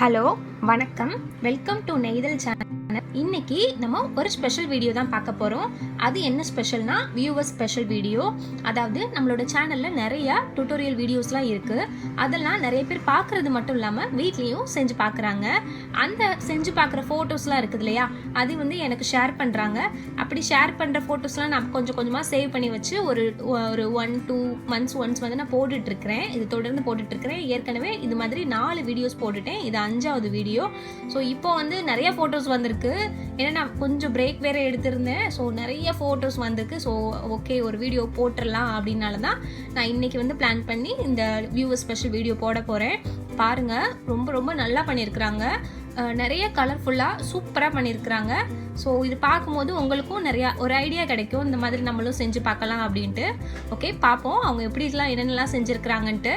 Hello வணக்கம் welcome to நெய்தல் channel. இன்னைக்கு நம்ம ஒரு ஸ்பெஷல் வீடியோ தான் பார்க்க போகிறோம். அது என்ன ஸ்பெஷல்னா வியூவர்ஸ் ஸ்பெஷல் வீடியோ. அதாவது நம்மளோட சேனலில் நிறையா டுட்டோரியல் வீடியோஸ்லாம் இருக்குது. அதெல்லாம் நிறைய பேர் பார்க்குறது மட்டும் இல்லாமல் வீட்லேயும் செஞ்சு பார்க்குறாங்க. அந்த செஞ்சு பார்க்குற ஃபோட்டோஸ்லாம் இருக்குது இல்லையா, அது வந்து எனக்கு ஷேர் பண்ணுறாங்க. அப்படி ஷேர் பண்ணுற ஃபோட்டோஸ்லாம் நான் கொஞ்சம் கொஞ்சமாக சேவ் பண்ணி வச்சு ஒரு 1-2 months ஒன்ஸ் வந்து நான் போட்டுட்ருக்கிறேன். இது தொடர்ந்து போட்டுட்ருக்கிறேன். ஏற்கனவே இது மாதிரி 4 வீடியோஸ் போட்டுட்டேன். இது 5வது வீடியோ. ஸோ இப்போ வந்து நிறைய ஃபோட்டோஸ் வந்திருக்கு. ஏன்னா நான் கொஞ்சம் பிரேக் வேறு எடுத்திருந்தேன். ஸோ நிறைய ஃபோட்டோஸ் வந்திருக்கு. ஸோ ஓகே, ஒரு வீடியோ போட்டுடலாம் அப்படின்னால தான் நான் இன்றைக்கி வந்து பிளான் பண்ணி இந்த வியூவர் ஸ்பெஷல் வீடியோ போட போகிறேன். பாருங்கள், ரொம்ப ரொம்ப நல்லா பண்ணியிருக்கிறாங்க. நிறைய கலர்ஃபுல்லாக சூப்பராக பண்ணியிருக்கிறாங்க. ஸோ இது பார்க்கும்போது உங்களுக்கும் நிறையா ஒரு ஐடியா கிடைக்கும், இந்த மாதிரி நம்மளும் செஞ்சு பார்க்கலாம் அப்படின்ட்டு. ஓகே, பார்ப்போம் அவங்க எப்படிலாம் என்னென்னலாம் செஞ்சுருக்கிறாங்கன்ட்டு.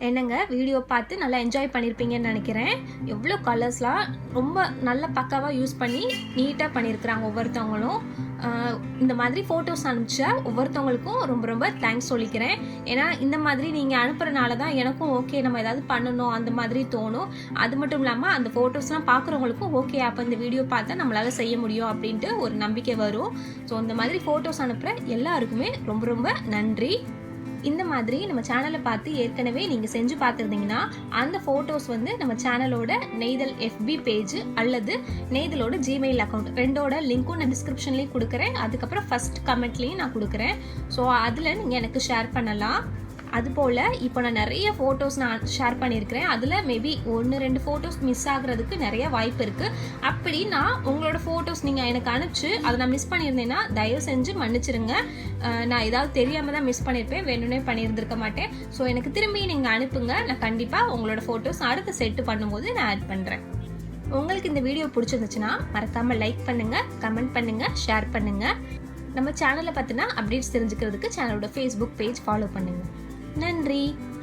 என்னங்க வீடியோ பார்த்து நல்லா என்ஜாய் பண்ணியிருப்பீங்கன்னு நினைக்கிறேன். எவ்வளோ கலர்ஸ்லாம் ரொம்ப நல்ல பக்காவாக யூஸ் பண்ணி நீட்டாக பண்ணியிருக்கிறாங்க ஒவ்வொருத்தவங்களும். இந்த மாதிரி ஃபோட்டோஸ் அனுப்பிச்ச ஒவ்வொருத்தவங்களுக்கும் ரொம்ப ரொம்ப தேங்க்ஸ் சொல்லிக்கிறேன். ஏன்னா இந்த மாதிரி நீங்கள் அனுப்புறனால தான் எனக்கும் ஓகே நம்ம ஏதாவது பண்ணணும் அந்த மாதிரி தோணும். அது மட்டும் இல்லாமல் அந்த ஃபோட்டோஸ்லாம் பார்க்குறவங்களுக்கும் ஓகே அப்போ இந்த வீடியோ பார்த்தா நம்மளால் செய்ய முடியும் அப்படின்ட்டு ஒரு நம்பிக்கை வரும். ஸோ இந்த மாதிரி ஃபோட்டோஸ் அனுப்புகிற எல்லாருக்குமே ரொம்ப ரொம்ப நன்றி. இந்த மாதிரி நம்ம சேனலை பார்த்து ஏற்கனவே நீங்கள் செஞ்சு பார்த்துருந்தீங்கன்னா அந்த ஃபோட்டோஸ் வந்து நம்ம சேனலோட நெய்தல் FB பேஜ் அல்லது நெய்தலோட ஜிமெயில் அக்கௌண்ட் ரெண்டோட லிங்க்கும் நான் டிஸ்கிரிப்ஷன்லேயும் கொடுக்குறேன். அதுக்கப்புறம் ஃபர்ஸ்ட் கமெண்ட்லேயும் நான் கொடுக்குறேன். ஸோ அதில் நீங்கள் எனக்கு ஷேர் பண்ணலாம். அதுபோல் இப்போ நான் நிறைய ஃபோட்டோஸ் நான் ஷேர் பண்ணியிருக்கிறேன். அதில் மேபி 1-2 ஃபோட்டோஸ் மிஸ் ஆகுறதுக்கு நிறைய வாய்ப்பு இருக்குது. அப்படி நான் உங்களோட ஃபோட்டோஸ் நீங்கள் எனக்கு அனுப்பிச்சு அதை நான் மிஸ் பண்ணியிருந்தேன்னா தயவு செஞ்சு மன்னிச்சிருங்க. நான் ஏதாவது தெரியாமல் தான் மிஸ் பண்ணியிருப்பேன், வேணும்னே பண்ணியிருந்திருக்க மாட்டேன். ஸோ எனக்கு திரும்பி நீங்கள் அனுப்புங்க. நான் கண்டிப்பாக உங்களோட ஃபோட்டோஸ் அடுத்த செட்டு பண்ணும்போது நான் ஆட் பண்ணுறேன். உங்களுக்கு இந்த வீடியோ பிடிச்சிருந்துச்சுன்னா மறக்காமல் லைக் பண்ணுங்கள், கமெண்ட் பண்ணுங்கள், ஷேர் பண்ணுங்கள். நம்ம சேனலை பற்றினா அப்டேட்ஸ் தெரிஞ்சுக்கிறதுக்கு சேனலோட Facebook பேஜ் ஃபாலோ பண்ணுங்கள். நன்றி.